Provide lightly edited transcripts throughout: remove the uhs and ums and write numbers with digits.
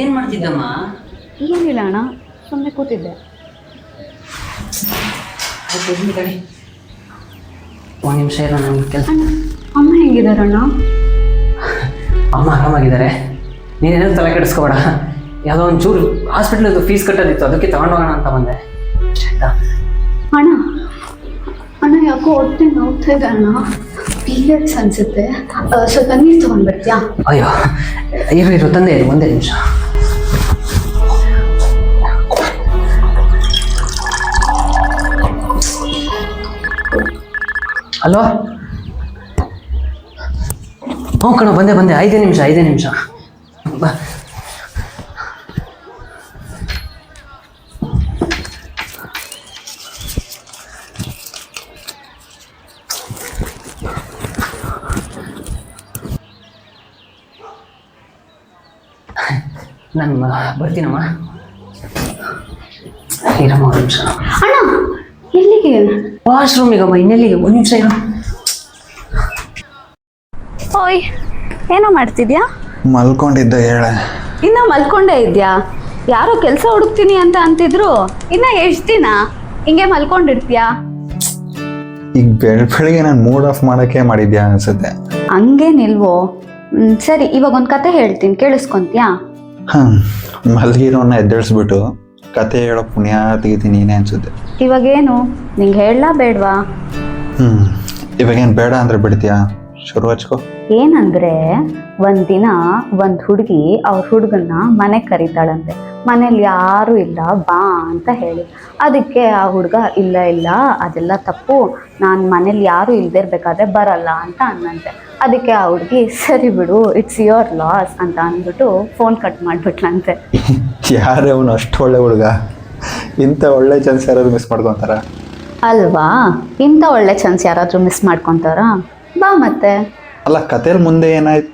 ಏನ್ ಮಾಡ್ತಿದ್ದಮ್ಮ? ಏನಿಲ್ಲ ಅಣ್ಣ, ಸುಮ್ಮನೆ ಕೂತಿದ್ದೆ. ಒಂದು ನಿಮಿಷ ಇರೋ, ನನಗೆ ಕೆಲಸ. ಅಮ್ಮ ಹೇಗಿದಾರಣ್ಣ? ಅಮ್ಮ ಆರಾಮಾಗಿದ್ದಾರೆ. ನೀನೇನೋ ತಲೆ ಕೆಡಿಸ್ಕೋಬೇಡ. ಯಾವುದೋ ಒಂದು ಚೂರು ಹಾಸ್ಪಿಟ್ಲದ್ದು ಫೀಸ್ ಕಟ್ಟೋದಿತ್ತು, ಅದಕ್ಕೆ ತಗೊಂಡೋಗೋಣ ಅಂತ ಬಂದೆ. ಅಣ್ಣ ಅಣ್ಣ ಯಾಕೋ ಹೊಟ್ಟೆ ನೋಡ್ತಾ ಇದೆ ಅಣ್ಣ. ಪೀರಿಯಡ್ಸ್ ಅನ್ಸುತ್ತೆ, ಸ್ವಲ್ಪ ನೀರು ತಗೊಂಡ್ಬರ್ತೀಯಾ? ಅಯ್ಯೋ ಇರು ತಂದೆ ಇರು, ಒಂದೇ ನಿಮಿಷ. ಹಲೋ, ಹ್ಞೂ ಕಣ, ಬಂದೆ. 5 ನಿಮಿಷ ಬಾ. ನಾನು ಬರ್ತೀನಮ್ಮ. ಇರಮ್ಮ ಒಂದು ನಿಮಿಷ. ಅಣ್ಣ ಎಲ್ಲಿಗೆ? ವಾಶ್ರೂಮಿಗಮ್ಮ, ಇನ್ನೆಲ್ಲಿಗೆ? ಒಂದು ನಿಮಿಷ ಇರು. ಓಯ್, ಏನೋ ಮಾಡ್ತಿದ್ಯಾ? ಮಲ್ಕೊಂಡಿದ್ದ. ಹೇಳೆ. ಇನ್ನ ಮಲ್ಕೊಂಡೇ ಇದ್ಯಾ? ಯಾರೋ ಕೆಲಸ ಹುಡುಕ್ತೀನಿ ಅಂತ ಅಂತಿದ್ರು. ಇನ್ನ ಎಷ್ಟು ದಿನ ಹಿಂಗೆ ಮಲ್ಕೊಂಡಿರ್ತೀಯಾ? ಈಗ ಬೆಳಗ್ಗೆ ನಾನು ಮೂಡ್ ಆಫ್ ಮಾಡಕ್ಕೆ ಮಾಡಿದ್ಯಾ ಅನ್ಸುತ್ತೆ. ಹಂಗೇನಿಲ್ವೋ. ಸರಿ, ಇವಾಗ ಒಂದು ಕತೆ ಹೇಳ್ತೀನಿ, ಕೇಳಿಸ್ಕೊಂತೀಯಾ? ಮಲ್ಗಿರೋನ್ನ ಎದ್ದೇಳಿಸ್ಬಿಟ್ಟು ಕತೆ ಹೇಳೋ ಪುಣ್ಯ ತೆಗಿತೀನಿ ನೀನೇ ಅನ್ಸುತ್ತೆ. ಇವಾಗೇನು ನಿಂಗೆ ಹೇಳಲಾ ಬೇಡವಾ? ಇವಾಗೇನು ಬೇಡ ಅಂದ್ರೆ ಬಿಡ್ತೀಯಾ? ಶುರು ಹಚ್ಕೋ. ಏನಂದ್ರೆ ಒಂದಿನ ಒಂದು ಹುಡುಗಿ ಅವ್ರ ಹುಡುಗನ್ನ ಮನೆಗೆ ಕರೀತಾಳಂತೆ. ಮನೇಲಿ ಯಾರು ಇಲ್ಲ, ಬಾ ಅಂತ ಹೇಳಿ. ಅದಕ್ಕೆ ಆ ಹುಡುಗ ಇಲ್ಲ ಅದೆಲ್ಲ ತಪ್ಪು, ನಾನು ಮನೇಲಿ ಯಾರು ಇಲ್ದಿರ್ಬೇಕಾದ್ರೆ ಬರಲ್ಲ ಅಂತ ಅನ್ನಂತೆ. ಅದಕ್ಕೆ ಆ ಹುಡುಗಿ ಸರಿ ಬಿಡು, ಇಟ್ಸ್ ಯುವರ್ ಲಾಸ್ ಅಂತ ಅಂದ್ಬಿಟ್ಟು ಫೋನ್ ಕಟ್ ಮಾಡಿಬಿಟ್ಲಂತೆ. ಯಾರೇ ಅವನು ಅಷ್ಟು ಒಳ್ಳೆ ಹುಡುಗ? ಇಂಥ ಒಳ್ಳೆ ಚಾನ್ಸ್ ಯಾರಾದ್ರು ಮಿಸ್ ಮಾಡ್ಕೊತಾರ ಅಲ್ವಾ? ಇಂಥ ಒಳ್ಳೆ ಚಾನ್ಸ್ ಯಾರಾದರೂ ಮಿಸ್ ಮಾಡ್ಕೊತಾರ? ಬಾ ಮತ್ತೆ. ಅಲ್ಲ, ಕಥೆಯಲ್ಲಿ ಮುಂದೆ ಏನಾಯ್ತು?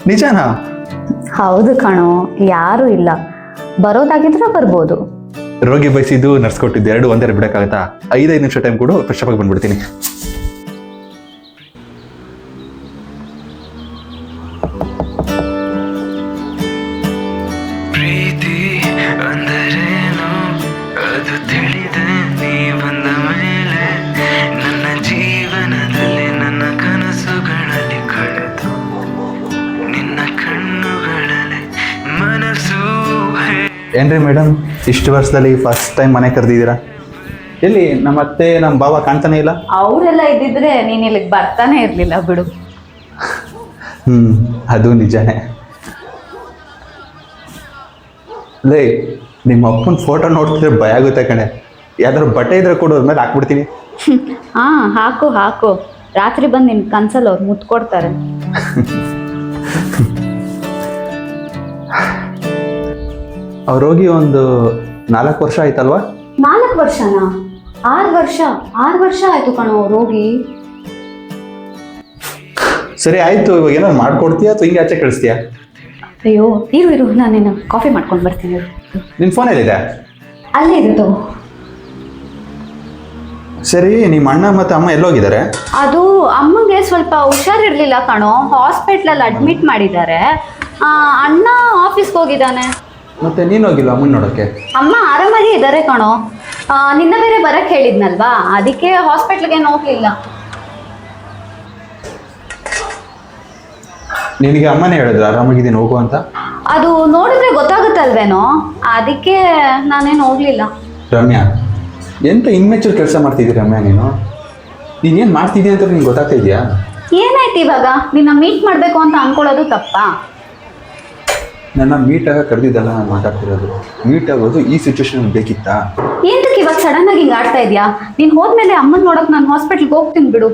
ನಿಜನಾ? ಹೌದು ಕಣೋ, ಯಾರು ಇಲ್ಲ. ಬರೋದಾಗಿದ್ರೆ ಬರ್ಬೋದು. ರೋಗಿ ಬಯಸಿದ್ದು ನರ್ಸ್ಕೊಟ್ಟಿದ್ದು ಎರಡು ಒಂದೇ ಬಿಡಕ್ಕಾಗತ್ತಾ? 5 ನಿಮಿಷ ಟೈಮ್ ಕೊಡು, ಫ್ರೆಶ್ ಆಗಿ ಬಂದ್ಬಿಡ್ತೀನಿ. ಪ್ರೀತಿ ಅಂದರೇನು ಅದು ತಿಳಿದೆ ನೀ ಬಂದ ಮೇಲೆ, ನನ್ನ ಜೀವನದಲ್ಲಿ ನನ್ನ ಕನಸುಗಳಲ್ಲಿ ಕಳೆದು ನಿನ್ನ ಕಣ್ಣುಗಳಲ್ಲಿ ಮನಸ್ಸು. ಏನ್ರಿ ಮೇಡಮ್, ಇಷ್ಟು ವರ್ಷದಲ್ಲಿ ಫಸ್ಟ್ ಟೈಮ್ ಮನೆ ಕರೆದಿದ್ದೀರಾ? ಎಲ್ಲಿ ನಮ್ಮ ಅತ್ತೆ ನಮ್ಮ ಬಾವ ಕಾಣ್ತಾನೆ ಇಲ್ಲ? ಅವರೆಲ್ಲ ಇದ್ದಿದ್ರೆ ನೀನು ಇಲ್ಲಿಗೆ ಬರ್ತಾನೆ ಇರಲಿಲ್ಲ ಬಿಡು. ಅದು ನಿಜಾನೇ. ಲೇ, ನಿಮ್ಮ ಅಪ್ಪನ ಫೋಟೋ ನೋಡ್ತಿದ್ರೆ ಭಯ ಆಗುತ್ತೆ ಕಣೆ. ಯಾವ್ದಾದ್ರು ಬಟ್ಟೆ ಇದ್ರೆ ಕೊಡು, ಮೇಲೆ ಹಾಕ್ಬಿಡ್ತೀನಿ. ಹಾಂ, ಹಾಕು. ರಾತ್ರಿ ಬಂದು ನಿನ್ನ ಕನ್ಸಲ್ಲಿ ಅವ್ರು ಮುತ್ಕೊಡ್ತಾರೆ. ಅವ್ರು ಹೋಗಿ ಒಂದು 4 ವರ್ಷ ಆಯ್ತಲ್ವಾ? 4 ವರ್ಷನಾ? 6 ವರ್ಷ ಆಯ್ತು ಕಣೋ ಅವ್ರು ಹೋಗಿ. ಸರಿ ಆಯ್ತು, ಇವಾಗ ಏನಾದ್ರು ಮಾಡ್ಕೊಡ್ತೀಯಾ ಅಥವಾ ಹಿಂಗೆ ಆಚೆ ಕಳಿಸ್ತೀಯಾ? ಅಯ್ಯೋ ಇರು, ನಾನೇನು ಕಾಫಿ ಮಾಡ್ಕೊಂಡು ಬರ್ತೀನಿ. ನಿನ್ನ ಫೋನ್ ಎಲ್ಲಿದೆ? ಅಲ್ಲೇ ಇರೋದು. ಸರಿ, ನಿಮ್ಮ ಅಣ್ಣ ಮತ್ತು ಅಮ್ಮ ಎಲ್ಲೋಗಿದ್ದಾರೆ? ಅದು ಅಮ್ಮಂಗೆ ಸ್ವಲ್ಪ ಹುಷಾರಿರ್ಲಿಲ್ಲ ಕಣೋ, ಹಾಸ್ಪಿಟ್ಲಲ್ಲಿ ಅಡ್ಮಿಟ್ ಮಾಡಿದ್ದಾರೆ. ಅಣ್ಣ ಆಫೀಸ್ಗೆ ಹೋಗಿದ್ದಾನೆ. ಮತ್ತೆ ನೀನು ಹೋಗಿಲ್ಲ ಅಮ್ಮನ ನೋಡೋಕ್ಕೆ? ಅಮ್ಮ ಆರಾಮಾಗಿ ಇದ್ದಾರೆ ಕಣೋ. ನಿನ್ನ ಬೇರೆ ಬರಕ್ಕೆ ಹೇಳಿದ್ನಲ್ವಾ, ಅದಕ್ಕೆ ಹಾಸ್ಪಿಟ್ಲಿಗೆ ಹೋಗ್ಲಿಲ್ಲ. ನಿನಗೆ ಅಮ್ಮನೇ ಹೇಳಿದ್ರು ಆರಾಮಾಗಿದ್ದೀನಿ ಹೋಗು ಅಂತ? ಅದು ನೋಡಿದ್ರೆ ಗೊತ್ತಾಗುತ್ತಲ್ವೇನೋ, ಅದಕ್ಕೆ ನಾನೇನು ಹೋಗ್ಲಿಲ್ಲ. ರಮ್ಯಾ, ಎಂತ ಇನ್ಮೆಚೂರ್ ಕೆಲಸ ಮಾಡ್ತಿದ್ದೀರಿ ರಮ್ಯಾ ನೀನು? ನೀನೇನು ಮಾಡ್ತಿದ್ದೀಯ ಅಂತ ನಿನ್ಗೆ ಗೊತ್ತಾಗ್ತಾ ಇದೆಯಾ? ಏನಾಯ್ತು ಇವಾಗ? ನಿನ್ನ ಮೀಟ್ ಮಾಡಬೇಕು ಅಂತ ಅನ್ಕೊಳ್ಳೋದು ತಪ್ಪಾ? ನನ್ನ ಮೀಟ್ ಆಗ ಕರೆದಿದ್ದಲ್ಲ ನಾನು ಮಾತಾಡ್ತಿರೋದು. ಮೀಟ್ ಆಗೋದು ಈ ಸಿಚುವೇಶನ್ ಬೇಕಿತ್ತಾ? ಏನಕ್ಕೆ ಇವಾಗ ಸಡನ್ ಆಗಿ ಹಿಂಗೆ ಆಡ್ತಾ ಇದೆಯಾ? ನೀನು ಹೋದ್ಮೇಲೆ ಅಮ್ಮನ ನೋಡೋಕೆ ನಾನು ಹಾಸ್ಪಿಟ್ಲಿಗೆ ಹೋಗ್ತೀನಿ ಬಿಡು.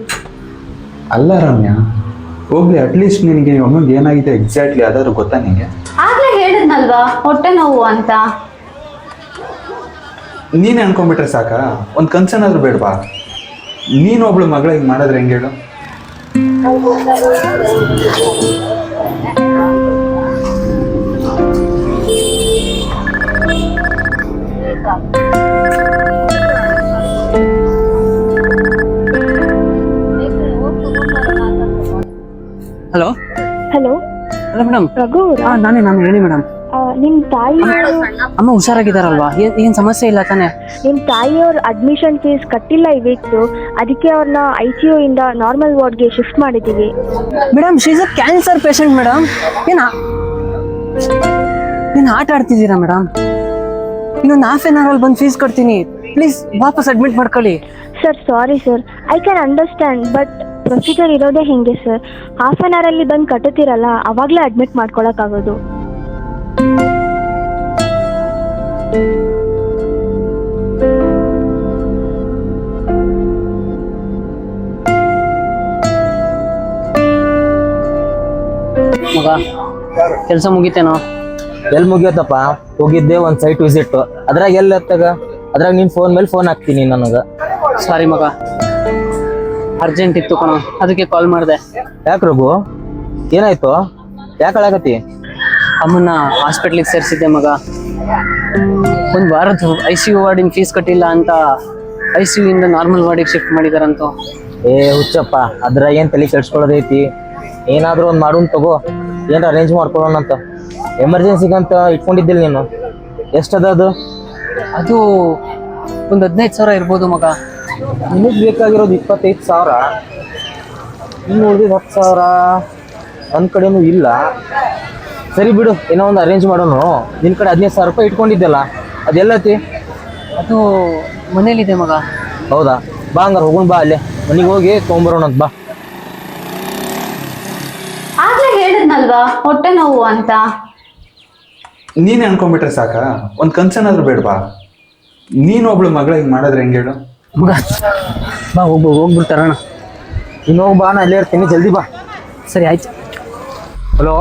ಅಲ್ಲ ರಮ್ಯಾ, ಹೋಗ್ಲಿ, ಅಟ್ಲೀಸ್ಟ್ ನಿನಗೆ ಅಮ್ಮಂಗೆ ಏನಾಗಿದೆ ಎಕ್ಸಾಕ್ಟ್ಲಿ ಅದಾದ್ರೂ ಗೊತ್ತಾ ನಿನಗೆ? ಆಗ್ಲೇ ಹೇಳಿದ್ನಲ್ವಾ ಹೊಟ್ಟೆ ನೋವು ಅಂತ. ನೀನೇ ಅನ್ಕೊಂಡ್ಬಿಟ್ರೆ ಸಾಕ? ಒಂದು ಕನ್ಸರ್ನ್ ಆದ್ರೂ ಬೇಡವಾ? ನೀನು ಒಬ್ಳು ಮಗಳ ಹಿಂಗೆ ಮಾಡಿದ್ರೆ ಹೆಂಗೆ ಹೇಳು? Hello hello hello madam. Raghu ಹಾಂ ನಾನು ಹೇಳಿ ಮೇಡಮ್. ನಿಮ್ ತಾಯಿ ಅಮ್ಮ ಹುಷಾರಾಗಿದ್ದಾರಲ್ವಾ? ಏನು ಸಮಸ್ಯೆ ಇಲ್ಲ ತಾನೇ? ನಿಮ್ ತಾಯಿಯವ್ರ ಅಡ್ಮಿಷನ್ ಫೀಸ್ ಕಟ್ಟಿಲ್ಲ ಈ ವೀಕ್ಸು, ಅದಕ್ಕೆ ಅವ್ರನ್ನ ICU ಇಂದ ನಾರ್ಮಲ್ ವಾರ್ಡ್ಗೆ ಶಿಫ್ಟ್ ಮಾಡಿದ್ದೀವಿ. Madam, she is a cancer patient madam. ಏನು ಆಟ ಆಡ್ತಿದ್ದೀರಾ ಮೇಡಮ್? ಇನ್ನೊಂದು ಹಾಫ್ ಆನ್ ಅವರಲ್ಲಿ ಬಂದು ಫೀಸ್ ಕೊಡ್ತೀನಿ, ಪ್ಲೀಸ್ ವಾಪಸ್ ಅಡ್ಮಿಟ್ ಮಾಡ್ಕೊಳ್ಳಿ. Sir sorry sir, I can understand, but procedure ಇರೋದೇ ಹಿಂಗೆ ಸರ್. ಹಾಫ್ ಆನ್ ಅವರಲ್ಲಿ ಬಂದು ಕಟ್ಟುತ್ತೀರಲ್ಲ, ಅವಾಗಲೇ ಅಡ್ಮಿಟ್ ಮಾಡ್ಕೊಳಕ್ಕಾಗೋದು. ಮಗ, ಕೆಲಸ ಮುಗಿತೇನೋ? ಎಲ್ಲಿ ಮುಗಿಯತ್ತಪ್ಪ? ಹೋಗಿದ್ದೆ ಒಂದು ಸೈಟ್ ವಿಸಿಟ್, ಅದ್ರಾಗ ಎಲ್ಲಿ ಹತ್ತಾಗ ಅದ್ರಾಗ ನಿನ್ ಫೋನ್ ಮೇಲೆ ಫೋನ್ ಹಾಕ್ತೀನಿ ನನಗೆ. ಸಾರಿ ಮಗ, ಅರ್ಜೆಂಟ್ ಇತ್ತು ಕಣೋ, ಅದಕ್ಕೆ ಕಾಲ್ ಮಾಡಿದೆ. ಯಾಕೆ ರಘು, ಏನಾಯ್ತು? ಯಾಕೆ ಅಳಾಕತ್ತಿ? ಅಮ್ಮನ್ನ ಹಾಸ್ಪಿಟ್ಲಿಗೆ ಸೇರಿಸಿದ್ದೆ ಮಗ. ಒಂದು ವಾರದ ICU ವಾರ್ಡಿನ ಫೀಸ್ ಕಟ್ಟಿಲ್ಲ ಅಂತ ICU ಇಂದ ನಾರ್ಮಲ್ ವಾರ್ಡಿಗೆ ಶಿಫ್ಟ್ ಮಾಡಿದಾರಂತ. ಏ ಹುಚ್ಚಪ್ಪ, ಅದ್ರಾಗ ಏನು ತಲೆ ಕೆಡ್ಸ್ಕೊಳ್ಳೋದೈತಿ? ಏನಾದರೂ ಒಂದು ಮಾಡೋನ್ ತಗೋ, ಏನಾರ ಅರೇಂಜ್ ಮಾಡ್ಕೊಳ್ಳೋಣ ಅಂತ. ಎಮರ್ಜೆನ್ಸಿಗಂತ ಇಟ್ಕೊಂಡಿದ್ದಿಲ್ಲ ನೀನು. ಎಷ್ಟದ ಅದು? ಅದು ಒಂದು 15,000 ಇರ್ಬೋದು ಮಗ. ನಿನಗೆ ಬೇಕಾಗಿರೋದು 25,000, ಇನ್ನು ಉಳಿದಿದ್ದು 10,000 ನನ್ನ ಕಡೆನೂ ಇಲ್ಲ. ಸರಿ ಬಿಡು, ಏನೋ ಒಂದು ಅರೇಂಜ್ ಮಾಡೋಣ. ನಿನ್ನ ಕಡೆ 15,000 ರೂಪಾಯಿ ಇಟ್ಕೊಂಡಿದ್ದೆಲ್ಲ, ಅದೆಲ್ಲತಿ? ಅದು ಮನೇಲಿದೆ ಮಗ. ಹೌದಾ, ಬಾ ಹಂಗಾರೆ ಹೋಗೋಣ, ಬಾ ಅಲ್ಲೇ ಮನೆಗೆ ಹೋಗಿ ತೊಗೊಂಬರೋಣ ಅಂತ. ಬಾ. ಆಗ್ಲೇ ಹೇಳಿದ್ನಲ್ವಾ ಹೊಟ್ಟೆ ನೋವು ಅಂತ. ನೀನೇ ಅನ್ಕೊಂಡ್ಬಿಟ್ರೆ ಸಾಕ? ಒಂದು ಕನ್ಸರ್ನ್ ಆದ್ರೂ ಬೇಡವಾ? ನೀನು ಒಬ್ಳು ಮಗಳ ಹಿಂಗೆ ಮಾಡಿದ್ರೆ ಹೆಂಗೆ ಹೇಳು? ಮಗ ಬಾ, ಹೋಗ್ಬಿಡ್ತಾರಣ. ನೀನು ಹೋಗಿ ಬಾ, ನಾನು ಅಲ್ಲೇ ಇರ್ತೀನಿ, ಜಲ್ದಿ ಬಾ. ಸರಿ ಆಯ್ತು. ಹಲೋ,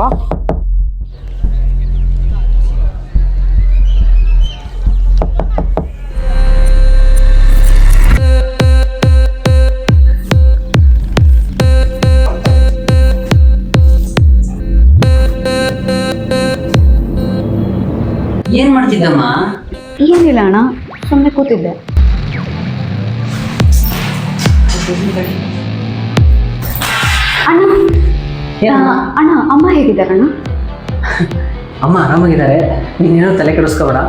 ಏನ್ ಮಾಡ್ತಿದ್ದಮ್ಮ? ಏನಿಲ್ಲ ಅಣ್ಣ, ಸುಮ್ಮನೆ ಕೂತಿದ್ದೆ. ಅಣ್ಣ ಅಣ್ಣ, ಅಮ್ಮ ಹೇಗಿದ್ದಾರಣ್ಣ? ಅಮ್ಮ ಆರಾಮಾಗಿದ್ದಾರೆ, ನೀನೇನೋ ತಲೆ ಕೆಡಿಸ್ಕೋಬೇಡ.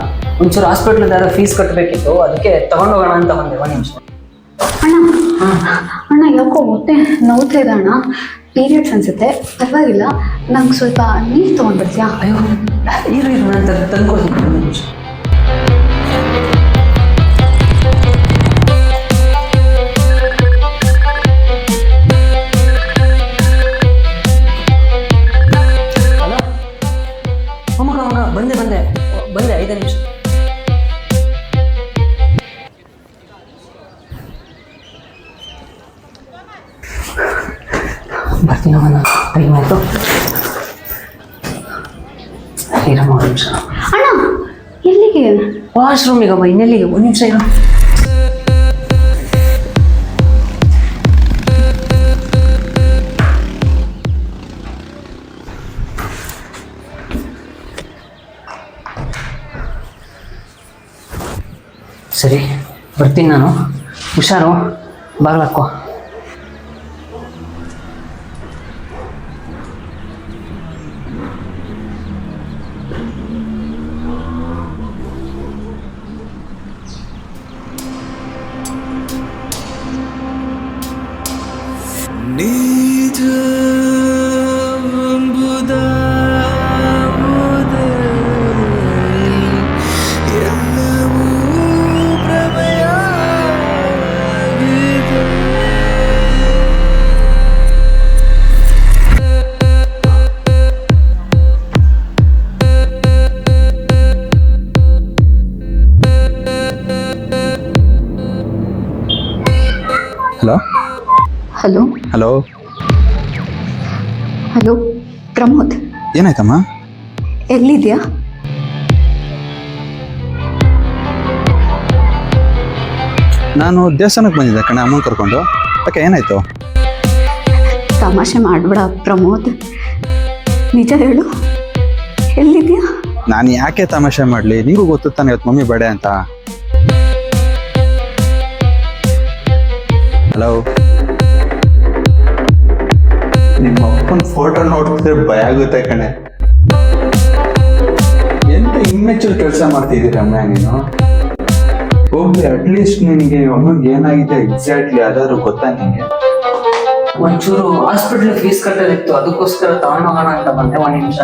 ಒಂಚೂರು ಹಾಸ್ಪಿಟ್ಲದಾರ ಫೀಸ್ ಕಟ್ಟಬೇಕಿತ್ತು, ಅದಕ್ಕೆ ತಗೊಂಡೋಗೋಣ ಅಂತ ಬಂದೆ. ಒಂದು ನಿಮಿಷ. ಅಣ್ಣ ಯಾಕೋ ಹೊಟ್ಟೆ ನೋವ್ತಾ ಇದೆ ಅಣ್ಣ, ಪೀರಿಯಡ್ಸ್ ಅನ್ಸುತ್ತೆ. ಪರವಾಗಿಲ್ಲ, ನಂಗೆ ಸ್ವಲ್ಪ ನೀರು ತೊಗೊಂಡ್ಬರ್ತೀಯಾ? ಅಯ್ಯೋ ಇರು ನಾನು ತಂದ್ಕೊಡ್ತೀನಿ. ಒಂದು ನಿಮಿಷ. ಬಂದೆ 5 ನಿಮಿಷ. ಬರ್ತೀನಮ್ಮ, ಟೈಮ್ ಆಯಿತು. ಇರಮ್ಮ, 1 ನಿಮಿಷ. ಅಣ್ಣ ಎಲ್ಲಿಗೆ? ವಾಶ್ರೂಮಿಗಮ್ಮ, ಇನ್ನೆಲ್ಲಿಗೆ? 1 ನಿಮಿಷ ಇರೋ. ಸರಿ, ಬರ್ತೀನಿ ನಾನು. ಹುಷಾರು, ಬಾಗ್ಲಾಕೋ. Hello hello hello hello Pramod, ಏನಾಯ್ತಮ್ಮ? ಎಲ್ಲಿದ್ಯಾ? ನಾನು ದೇವಸ್ಥಾನಕ್ಕೆ ಬಂದಿದ್ದೆ ಕಣೆ, ಅಮ್ಮನ ಕರ್ಕೊಂಡು. ಓಕೆ, ಏನಾಯ್ತು? ತಮಾಷೆ ಮಾಡಬೇಡ ಪ್ರಮೋದ್, ನಿಜ ಹೇಳು, ಎಲ್ಲಿದ್ಯಾ? ನಾನು ಯಾಕೆ ತಮಾಷೆ ಮಾಡಲಿ? ನಿಂಗೂ ಗೊತ್ತು ತಾನೆ ಇವತ್ತು ಮಮ್ಮಿ ಬರ್ಡೇ ಅಂತ. ಹಲೋ ನಿಮ್ಮ ಅಪ್ಪನ ಫೋಟೋ ನೋಡ್ತಿದ್ರೆ ಭಯ ಆಗುತ್ತೆ ಕಣೆ. ಎಂತ ಇಮ್ಮೆಚೂರ್ ಕೆಲಸ ಮಾಡ್ತಿದ್ದೀರ ರಮ್ಯಾ ನೀನು? ಹೋಗ್ಲಿ, ಅಟ್ಲೀಸ್ಟ್ ನಿನಗೆ ಅಮ್ಮಂಗೆ ಏನಾಗಿದೆ ಎಕ್ಸಾಕ್ಟ್ಲಿ ಅದಾದ್ರೂ ಗೊತ್ತಾ ನಿಂಗೆ? ಒಂಚೂರು ಹಾಸ್ಪಿಟ್ಲ್ ಫೀಸ್ ಕಟ್ಟೋದಿತ್ತು, ಅದಕ್ಕೋಸ್ಕರ ತಗೊಂಡೋಗೋಣ ಅಂತ ಬಂದೆ. 1 ನಿಮಿಷ.